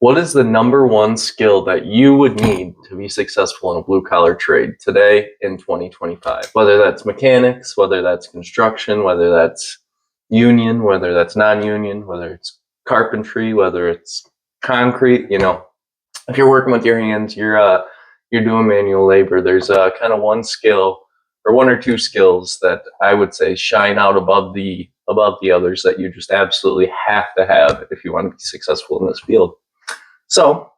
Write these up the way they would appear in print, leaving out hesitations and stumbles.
What is the number one skill that you would need to be successful in a blue collar trade today in 2025? Whether that's mechanics, whether that's construction, whether that's union, whether that's non-union, whether it's carpentry, whether it's concrete, if you're working with your hands, you're doing manual labor. There's kind of one skill or one or two skills that I would say shine out above the others that you just absolutely have to have if you want to be successful in this field. So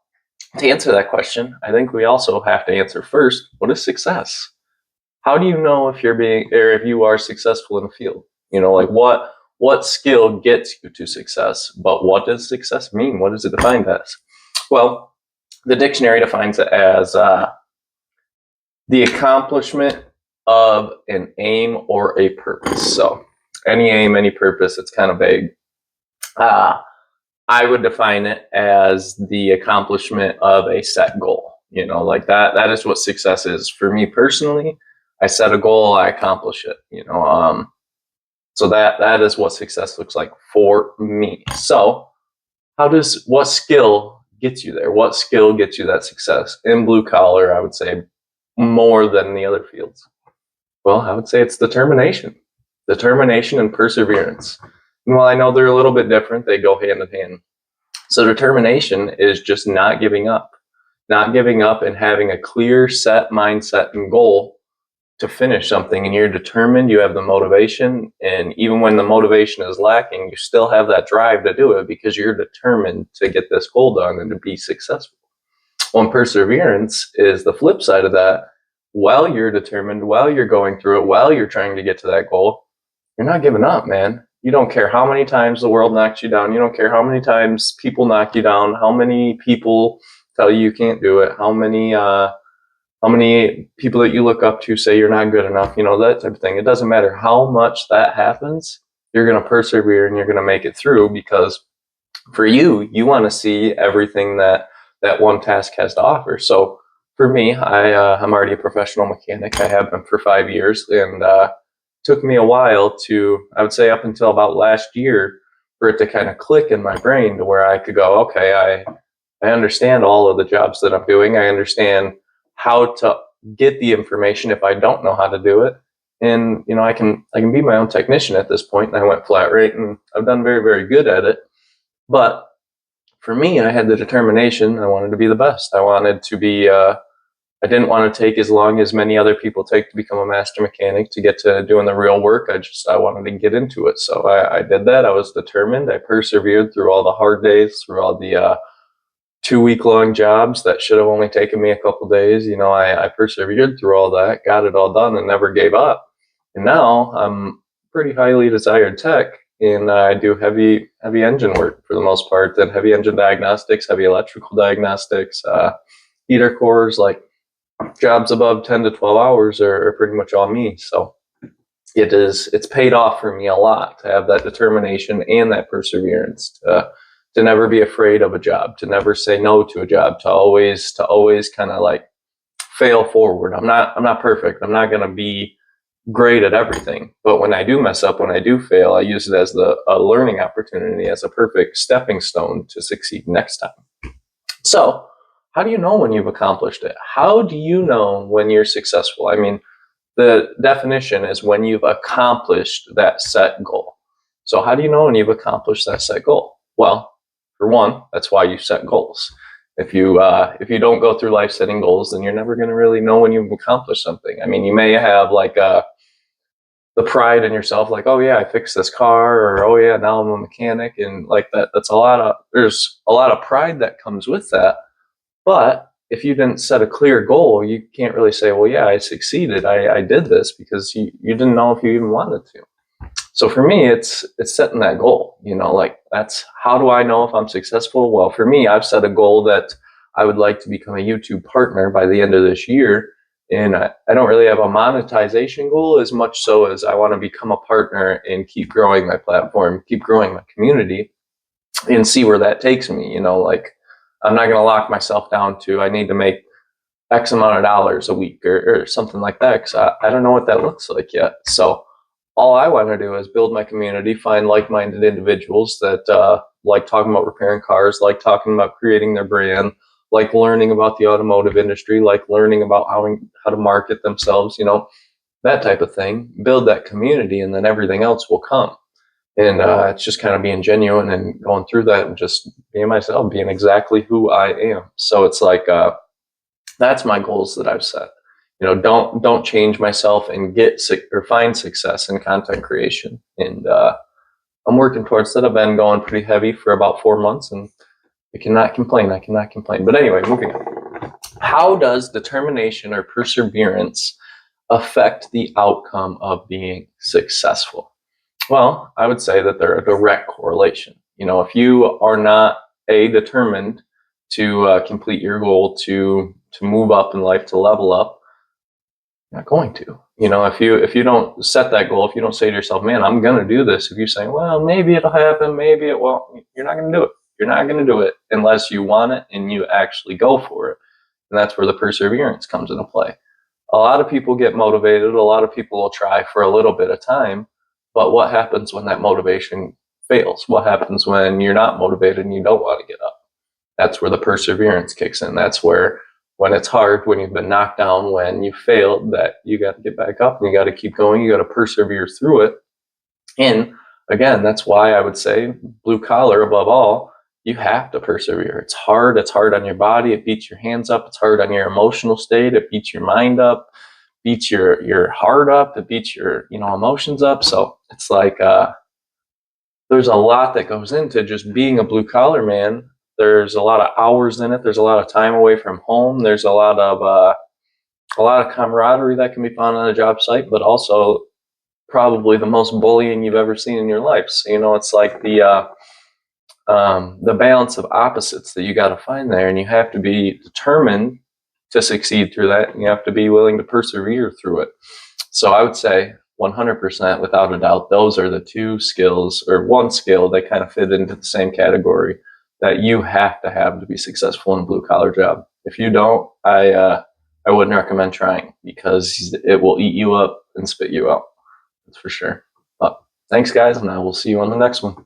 to answer that question, I think we also have to answer first, what is success? How do you know if if you are successful in a field? Like what skill gets you to success? But what does success mean? What is it defined as? Well, the dictionary defines it as the accomplishment of an aim or a purpose. So any aim, any purpose, it's kind of vague. I would define it as the accomplishment of a set goal. Like that is what success is for me personally. I set a goal, I accomplish it. So that is what success looks like for me. So what skill gets you there? What skill gets you that success in blue collar? I would say more than the other fields. Well, I would say it's determination and perseverance. And while I know they're a little bit different, they go hand in hand. So determination is just not giving up and having a clear set mindset and goal to finish something. And you're determined, you have the motivation. And even when the motivation is lacking, you still have that drive to do it because you're determined to get this goal done and to be successful. Well, perseverance is the flip side of that. While you're determined, while you're going through it, while you're trying to get to that goal, you're not giving up, man. You don't care how many times the world knocks you down. You don't care how many times people knock you down, how many people tell you can't do it, how many people that you look up to say you're not good enough, that type of thing. It doesn't matter how much that happens, you're going to persevere and you're going to make it through because for you want to see everything that one task has to offer. So for me, I'm already a professional mechanic. I have been for 5 years, and took me a while I would say up until about last year, for it to kind of click in my brain to where I could go, okay, I understand all of the jobs that I'm doing. I understand how to get the information if I don't know how to do it. And, I can be my own technician at this point. And I went flat rate and I've done very, very good at it. But for me, I had the determination. I wanted to be the best. I wanted to be, I didn't want to take as long as many other people take to become a master mechanic to get to doing the real work. I wanted to get into it. So I did that. I was determined. I persevered through all the hard days, through all the 2-week-long jobs that should have only taken me a couple days. I persevered through all that, got it all done, and never gave up. And now I'm pretty highly desired tech, and I do heavy engine work for the most part, and heavy engine diagnostics, heavy electrical diagnostics, heater cores, like jobs above 10 to 12 hours are pretty much all me. So it's paid off for me a lot to have that determination and that perseverance to never be afraid of a job, to never say no to a job, to always kind of like fail forward. I'm not perfect. I'm not going to be great at everything, but when I do mess up, when I do fail, I use it as a learning opportunity, as a perfect stepping stone to succeed next time. So how do you know when you've accomplished it? How do you know when you're successful? I mean, the definition is when you've accomplished that set goal. So how do you know when you've accomplished that set goal? Well, for one, that's why you set goals. If you don't go through life setting goals, then you're never going to really know when you've accomplished something. I mean, you may have like the pride in yourself, like, oh yeah, I fixed this car, or oh yeah, now I'm a mechanic, and like that. There's a lot of pride that comes with that. But if you didn't set a clear goal, you can't really say, well, yeah, I succeeded. I did this because you didn't know if you even wanted to. So for me, it's setting that goal, like that's how do I know if I'm successful? Well, for me, I've set a goal that I would like to become a YouTube partner by the end of this year. And I don't really have a monetization goal as much so as I want to become a partner and keep growing my platform, keep growing my community, and see where that takes me. Like I'm not going to lock myself down to I need to make X amount of dollars a week or something like that, because I don't know what that looks like yet. So all I want to do is build my community, find like-minded individuals that like talking about repairing cars, like talking about creating their brand, like learning about the automotive industry, like learning about how to market themselves, that type of thing. Build that community, and then everything else will come. And it's just kind of being genuine and going through that and just being myself, being exactly who I am. So it's like that's my goals that I've set. Don't change myself and get sick or find success in content creation. And I'm working towards that. I've been going pretty heavy for about 4 months, and I cannot complain. But anyway, moving on. How does determination or perseverance affect the outcome of being successful? Well, I would say that they're a direct correlation. If you are not determined to complete your goal, to move up in life, to level up, you're not going to. If you don't set that goal, if you don't say to yourself, "Man, I'm going to do this," if you say, "Well, maybe it'll happen, maybe it won't," you're not going to do it. You're not going to do it unless you want it and you actually go for it. And that's where the perseverance comes into play. A lot of people get motivated. A lot of people will try for a little bit of time. But what happens when that motivation fails? What happens when you're not motivated and you don't want to get up? That's where the perseverance kicks in. That's where, when it's hard, when you've been knocked down, when you failed, that you got to get back up and you got to keep going. You got to persevere through it. And again, that's why I would say blue collar above all, you have to persevere. It's hard. It's hard on your body. It beats your hands up. It's hard on your emotional state. It beats your mind up, beats your heart up. It beats your, emotions up. So it's like, there's a lot that goes into just being a blue collar man. There's a lot of hours in it. There's a lot of time away from home. There's a lot of camaraderie that can be found on a job site, but also probably the most bullying you've ever seen in your life. So, it's like the balance of opposites that you got to find there, and you have to be determined to succeed through that, and you have to be willing to persevere through it. So I would say 100%, without a doubt, those are the two skills, or one skill, that kind of fit into the same category that you have to be successful in a blue collar job. If you don't, I wouldn't recommend trying, because it will eat you up and spit you out. That's for sure. But thanks, guys, and I will see you on the next one.